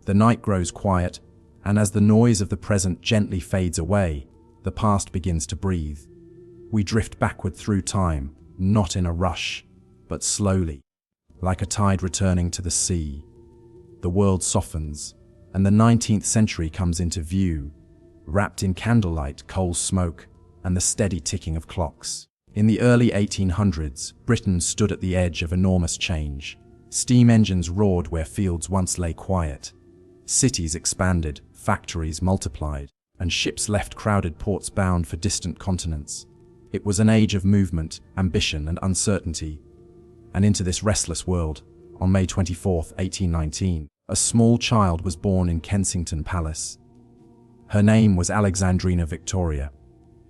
The night grows quiet, and as the noise of the present gently fades away, the past begins to breathe. We drift backward through time, not in a rush, but slowly, like a tide returning to the sea. The world softens, and the 19th century comes into view, wrapped in candlelight, coal smoke, and the steady ticking of clocks. In the early 1800s, Britain stood at the edge of enormous change. Steam engines roared where fields once lay quiet. Cities expanded, factories multiplied, and ships left crowded ports bound for distant continents. It was an age of movement, ambition, and uncertainty. And into this restless world, on May 24, 1819, a small child was born in Kensington Palace. Her name was Alexandrina Victoria.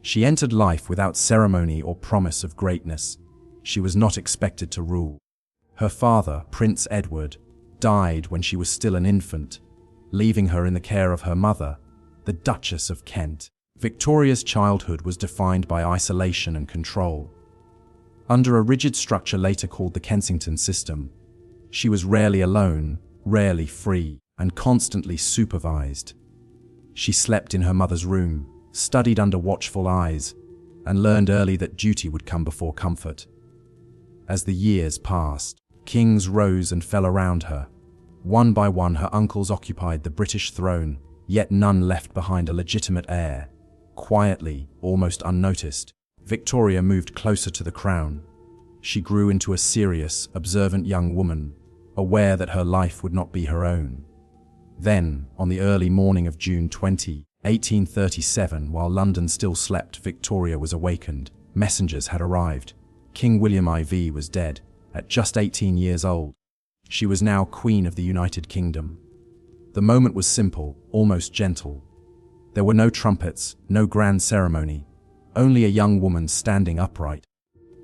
She entered life without ceremony or promise of greatness. She was not expected to rule. Her father, Prince Edward, died when she was still an infant, leaving her in the care of her mother, the Duchess of Kent. Victoria's childhood was defined by isolation and control. Under a rigid structure later called the Kensington system, she was rarely alone, rarely free, and constantly supervised. She slept in her mother's room, studied under watchful eyes, and learned early that duty would come before comfort. As the years passed, kings rose and fell around her. One by one, her uncles occupied the British throne, yet none left behind a legitimate heir. Quietly, almost unnoticed, Victoria moved closer to the crown. She grew into a serious, observant young woman, aware that her life would not be her own. Then, on the early morning of June 20, 1837, while London still slept, Victoria was awakened. Messengers had arrived. King William IV was dead, at just 18 years old. She was now Queen of the United Kingdom. The moment was simple, almost gentle. There were no trumpets, no grand ceremony, only a young woman standing upright,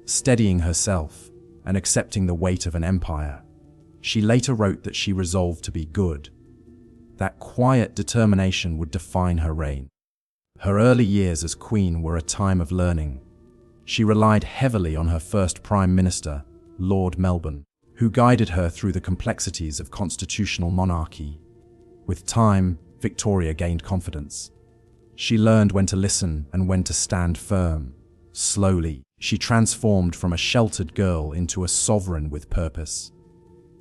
steadying herself, and accepting the weight of an empire. She later wrote that she resolved to be good. That quiet determination would define her reign. Her early years as queen were a time of learning. She relied heavily on her first Prime Minister, Lord Melbourne, who guided her through the complexities of constitutional monarchy. With time, Victoria gained confidence. She learned when to listen and when to stand firm. Slowly, she transformed from a sheltered girl into a sovereign with purpose.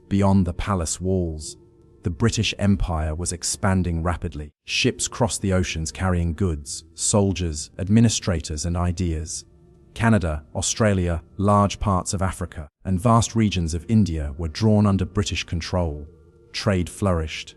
Beyond the palace walls, the British Empire was expanding rapidly. Ships crossed the oceans carrying goods, soldiers, administrators, and ideas. Canada, Australia, large parts of Africa, and vast regions of India were drawn under British control. Trade flourished,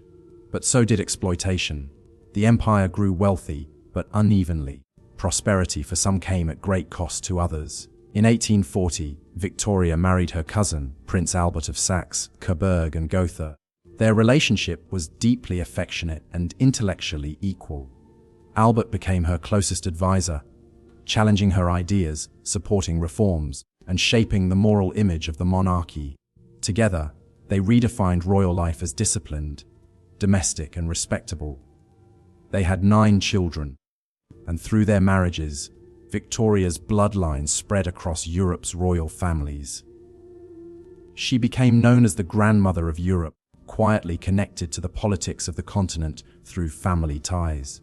but so did exploitation. The empire grew wealthy, but unevenly. Prosperity for some came at great cost to others. In 1840, Victoria married her cousin, Prince Albert of Saxe-Coburg and Gotha. Their relationship was deeply affectionate and intellectually equal. Albert became her closest advisor, challenging her ideas, supporting reforms, and shaping the moral image of the monarchy. Together, they redefined royal life as disciplined, domestic, and respectable. They had 9 children, and through their marriages, Victoria's bloodline spread across Europe's royal families. She became known as the grandmother of Europe, quietly connected to the politics of the continent through family ties.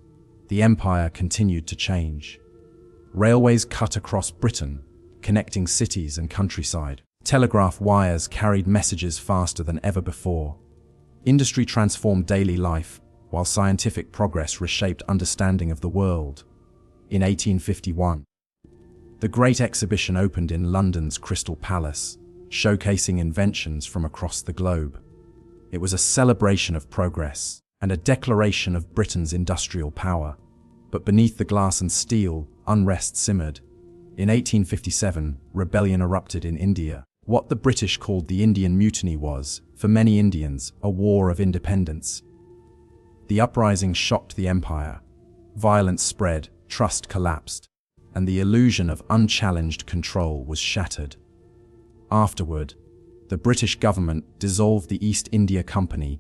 The empire continued to change. Railways cut across Britain, connecting cities and countryside. Telegraph wires carried messages faster than ever before. Industry transformed daily life, while scientific progress reshaped understanding of the world. In 1851, the Great Exhibition opened in London's Crystal Palace, showcasing inventions from across the globe. It was a celebration of progress and a declaration of Britain's industrial power. But beneath the glass and steel, unrest simmered. In 1857, rebellion erupted in India. What the British called the Indian Mutiny was, for many Indians, a war of independence. The uprising shocked the empire. Violence spread, trust collapsed, and the illusion of unchallenged control was shattered. Afterward, the British government dissolved the East India Company,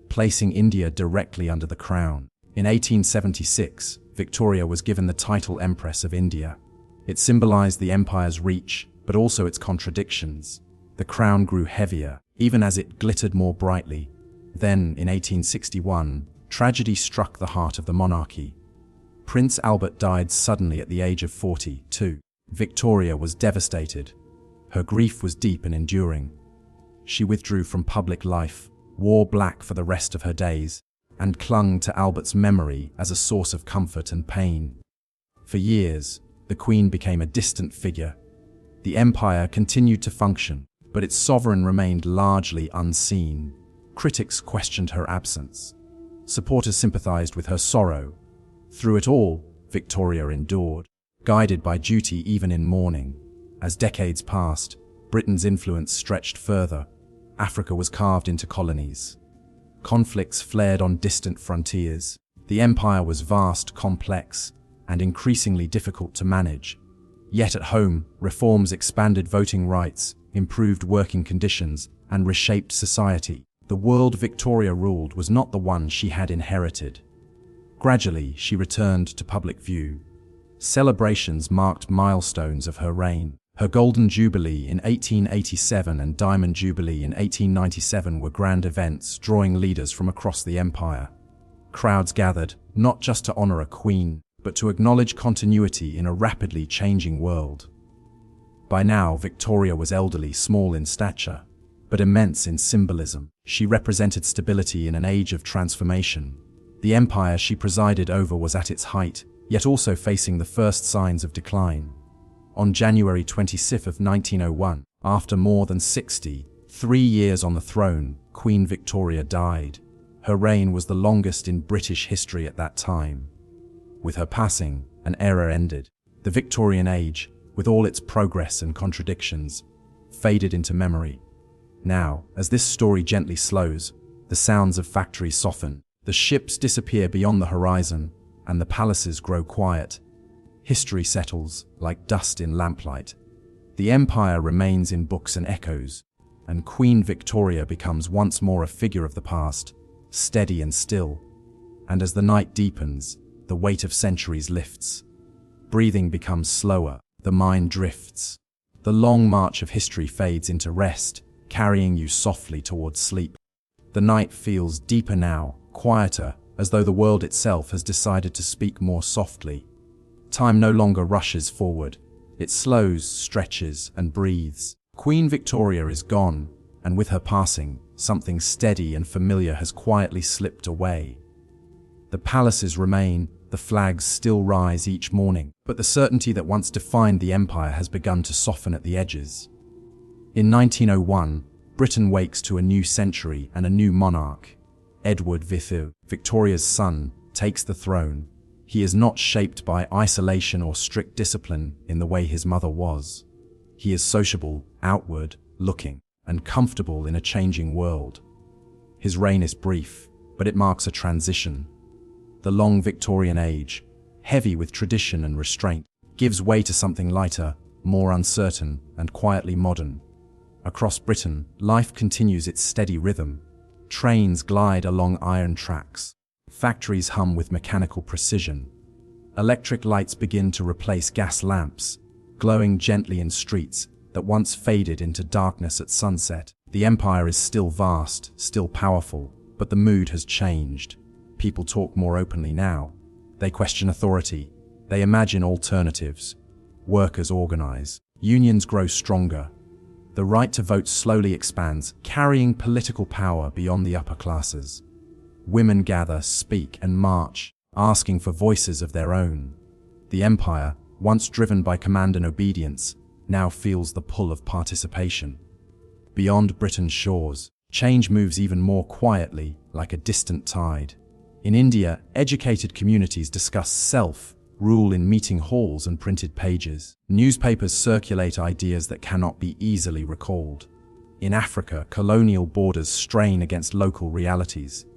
placing India directly under the crown. In 1876, Victoria was given the title Empress of India. It symbolized the empire's reach, but also its contradictions. The crown grew heavier, even as it glittered more brightly. Then, in 1861, tragedy struck the heart of the monarchy. Prince Albert died suddenly at the age of 42. Victoria was devastated. Her grief was deep and enduring. She withdrew from public life, wore black for the rest of her days, and clung to Albert's memory as a source of comfort and pain. For years, the Queen became a distant figure. The empire continued to function, but its sovereign remained largely unseen. Critics questioned her absence. Supporters sympathized with her sorrow. Through it all, Victoria endured, guided by duty even in mourning. As decades passed, Britain's influence stretched further. Africa was carved into colonies. Conflicts flared on distant frontiers. The empire was vast, complex, and increasingly difficult to manage. Yet at home, reforms expanded voting rights, improved working conditions, and reshaped society. The world Victoria ruled was not the one she had inherited. Gradually, she returned to public view. Celebrations marked milestones of her reign. Her Golden Jubilee in 1887 and Diamond Jubilee in 1897 were grand events, drawing leaders from across the empire. Crowds gathered, not just to honor a queen, but to acknowledge continuity in a rapidly changing world. By now, Victoria was elderly, small in stature, but immense in symbolism. She represented stability in an age of transformation. The empire she presided over was at its height, yet also facing the first signs of decline. On January 25 of 1901, after more than 63 years on the throne, Queen Victoria died. Her reign was the longest in British history at that time. With her passing, an era ended. The Victorian age, with all its progress and contradictions, faded into memory. Now, as this story gently slows, the sounds of factories soften, the ships disappear beyond the horizon, and the palaces grow quiet. History settles like dust in lamplight. The empire remains in books and echoes, and Queen Victoria becomes once more a figure of the past, steady and still. And as the night deepens, the weight of centuries lifts. Breathing becomes slower, the mind drifts. The long march of history fades into rest, carrying you softly towards sleep. The night feels deeper now, quieter, as though the world itself has decided to speak more softly. Time no longer rushes forward. It slows, stretches, and breathes. Queen Victoria is gone, and with her passing, something steady and familiar has quietly slipped away. The palaces remain, the flags still rise each morning, but the certainty that once defined the empire has begun to soften at the edges. In 1901, Britain wakes to a new century and a new monarch. Edward V, Victoria's son, takes the throne. He is not shaped by isolation or strict discipline in the way his mother was. He is sociable, outward, looking, and comfortable in a changing world. His reign is brief, but it marks a transition. The long Victorian age, heavy with tradition and restraint, gives way to something lighter, more uncertain, and quietly modern. Across Britain, life continues its steady rhythm. Trains glide along iron tracks. Factories hum with mechanical precision. Electric lights begin to replace gas lamps, glowing gently in streets that once faded into darkness at sunset. The empire is still vast, still powerful, but the mood has changed. People talk more openly now. They question authority. They imagine alternatives. Workers organize. Unions grow stronger. The right to vote slowly expands, carrying political power beyond the upper classes. Women gather, speak, and march, asking for voices of their own. The empire, once driven by command and obedience, now feels the pull of participation. Beyond Britain's shores, change moves even more quietly, like a distant tide. In India, educated communities discuss self-rule in meeting halls and printed pages. Newspapers circulate ideas that cannot be easily recalled. In Africa, colonial borders strain against local realities.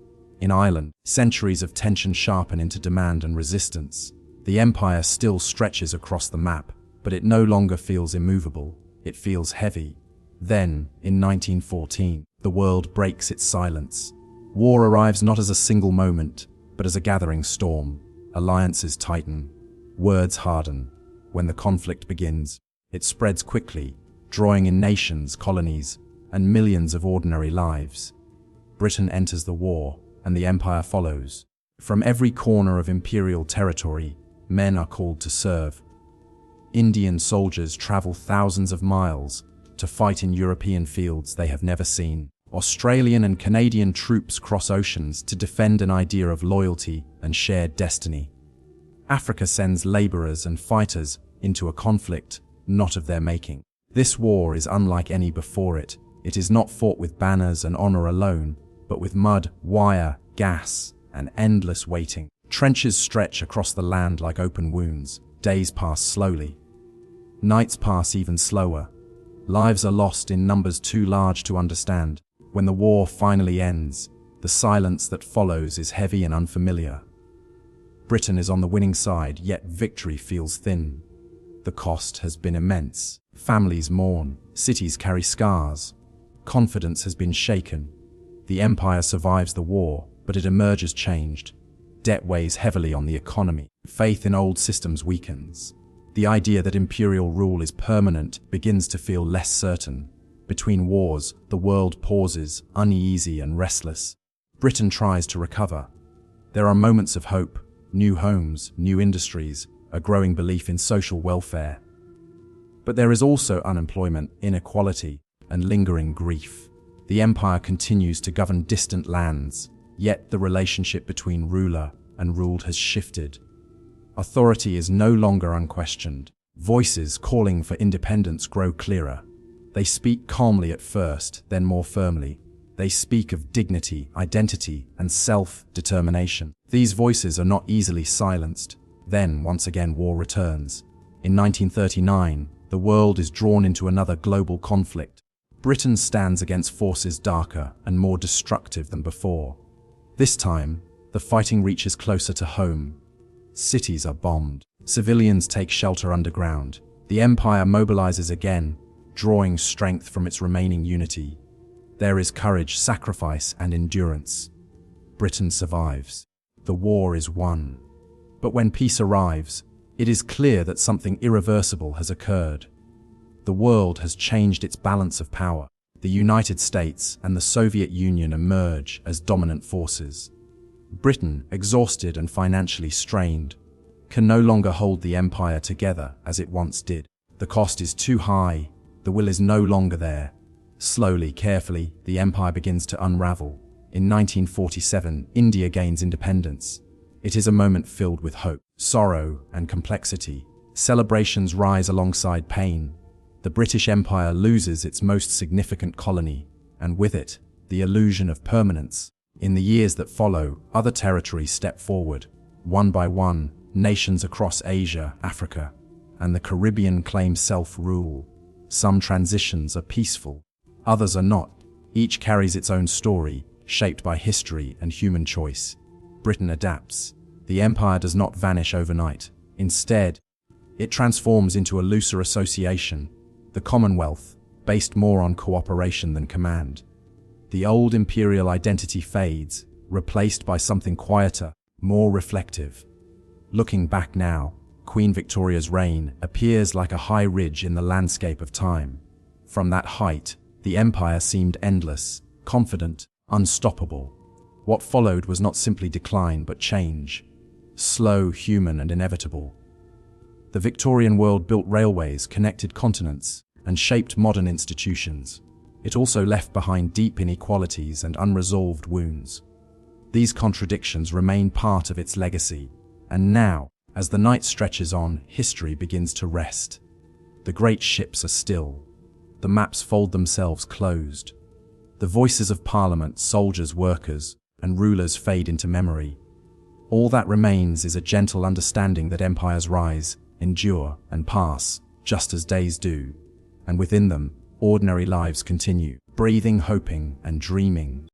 In Ireland, centuries of tension sharpen into demand and resistance. The empire still stretches across the map, but it no longer feels immovable. It feels heavy. Then, in 1914, the world breaks its silence. War arrives not as a single moment, but as a gathering storm. Alliances tighten. Words harden. When the conflict begins, it spreads quickly, drawing in nations, colonies, and millions of ordinary lives. Britain enters the war, and the empire follows. From every corner of imperial territory, men are called to serve. Indian soldiers travel thousands of miles to fight in European fields they have never seen. Australian and Canadian troops cross oceans to defend an idea of loyalty and shared destiny. Africa sends laborers and fighters into a conflict not of their making. This war is unlike any before it. It is not fought with banners and honor alone, but with mud, wire, gas, and endless waiting. Trenches stretch across the land like open wounds. Days pass slowly. Nights pass even slower. Lives are lost in numbers too large to understand. When the war finally ends, the silence that follows is heavy and unfamiliar. Britain is on the winning side, yet victory feels thin. The cost has been immense. Families mourn, cities carry scars. Confidence has been shaken. The empire survives the war, but it emerges changed. Debt weighs heavily on the economy. Faith in old systems weakens. The idea that imperial rule is permanent begins to feel less certain. Between wars, the world pauses, uneasy and restless. Britain tries to recover. There are moments of hope, new homes, new industries, a growing belief in social welfare. But there is also unemployment, inequality, and lingering grief. The empire continues to govern distant lands, yet the relationship between ruler and ruled has shifted. Authority is no longer unquestioned. Voices calling for independence grow clearer. They speak calmly at first, then more firmly. They speak of dignity, identity, and self-determination. These voices are not easily silenced. Then, once again, war returns. In 1939, the world is drawn into another global conflict. Britain stands against forces darker and more destructive than before. This time, the fighting reaches closer to home. Cities are bombed. Civilians take shelter underground. The empire mobilizes again, drawing strength from its remaining unity. There is courage, sacrifice, and endurance. Britain survives. The war is won. But when peace arrives, it is clear that something irreversible has occurred. The world has changed its balance of power. The United States and the Soviet Union emerge as dominant forces. Britain, exhausted and financially strained, can no longer hold the empire together as it once did. The cost is too high. The will is no longer there. Slowly, carefully, the empire begins to unravel. In 1947, India gains independence. It is a moment filled with hope, sorrow, and complexity. Celebrations rise alongside pain. The British Empire loses its most significant colony, and with it, the illusion of permanence. In the years that follow, other territories step forward. One by one, nations across Asia, Africa, and the Caribbean claim self-rule. Some transitions are peaceful, others are not. Each carries its own story, shaped by history and human choice. Britain adapts. The empire does not vanish overnight. Instead, it transforms into a looser association, the Commonwealth, based more on cooperation than command. The old imperial identity fades, replaced by something quieter, more reflective. Looking back now, Queen Victoria's reign appears like a high ridge in the landscape of time. From that height, the empire seemed endless, confident, unstoppable. What followed was not simply decline but change. Slow, human, and inevitable. The Victorian world built railways, connected continents, and shaped modern institutions. It also left behind deep inequalities and unresolved wounds. These contradictions remain part of its legacy. And now, as the night stretches on, history begins to rest. The great ships are still. The maps fold themselves closed. The voices of parliament, soldiers, workers, and rulers fade into memory. All that remains is a gentle understanding that empires rise, endure, and pass, just as days do. And within them, ordinary lives continue, breathing, hoping, and dreaming.